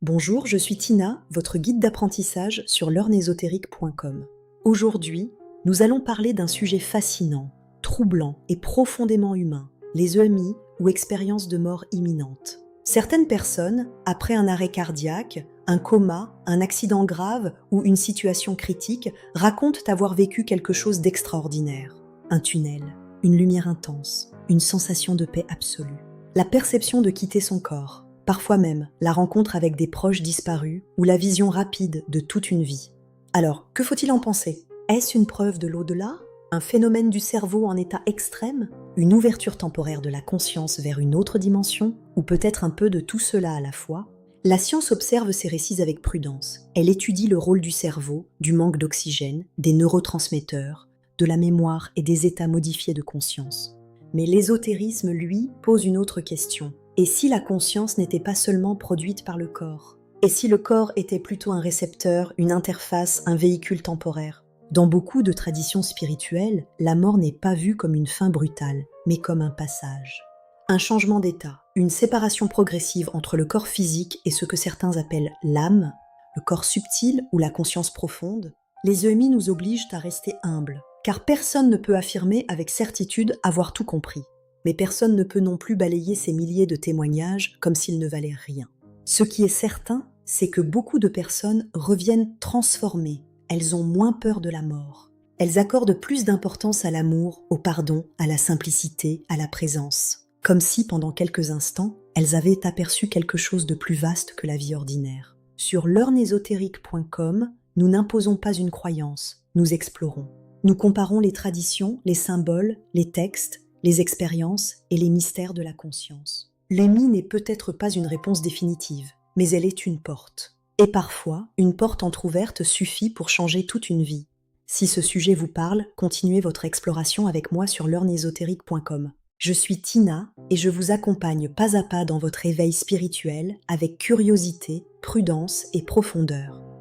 Bonjour, je suis Tina, votre guide d'apprentissage sur learnésotérique.com. Aujourd'hui, nous allons parler d'un sujet fascinant, troublant et profondément humain, les EMI ou expériences de mort imminente. Certaines personnes, après un arrêt cardiaque, un coma, un accident grave ou une situation critique, racontent avoir vécu quelque chose d'extraordinaire. Un tunnel, une lumière intense, une sensation de paix absolue, la perception de quitter son corps. Parfois même, la rencontre avec des proches disparus ou la vision rapide de toute une vie. Alors, que faut-il en penser? Est-ce une preuve de l'au-delà? Un phénomène du cerveau en état extrême? Une ouverture temporaire de la conscience vers une autre dimension? Ou peut-être un peu de tout cela à la fois? La science observe ces récits avec prudence. Elle étudie le rôle du cerveau, du manque d'oxygène, des neurotransmetteurs, de la mémoire et des états modifiés de conscience. Mais l'ésotérisme, lui, pose une autre question. Et si la conscience n'était pas seulement produite par le corps? Et si le corps était plutôt un récepteur, une interface, un véhicule temporaire? Dans beaucoup de traditions spirituelles, la mort n'est pas vue comme une fin brutale, mais comme un passage. Un changement d'état, une séparation progressive entre le corps physique et ce que certains appellent l'âme, le corps subtil ou la conscience profonde. Les EMI nous obligent à rester humbles, car personne ne peut affirmer avec certitude avoir tout compris. Mais personne ne peut non plus balayer ces milliers de témoignages comme s'ils ne valaient rien. Ce qui est certain, c'est que beaucoup de personnes reviennent transformées. Elles ont moins peur de la mort. Elles accordent plus d'importance à l'amour, au pardon, à la simplicité, à la présence. Comme si, pendant quelques instants, elles avaient aperçu quelque chose de plus vaste que la vie ordinaire. Sur learnésotérique.com, nous n'imposons pas une croyance, nous explorons. Nous comparons les traditions, les symboles, les textes, les expériences et les mystères de la conscience. L'EMI n'est peut-être pas une réponse définitive, mais elle est une porte. Et parfois, une porte entr'ouverte suffit pour changer toute une vie. Si ce sujet vous parle, continuez votre exploration avec moi sur learnésotérique.com. Je suis Tina et je vous accompagne pas à pas dans votre éveil spirituel avec curiosité, prudence et profondeur.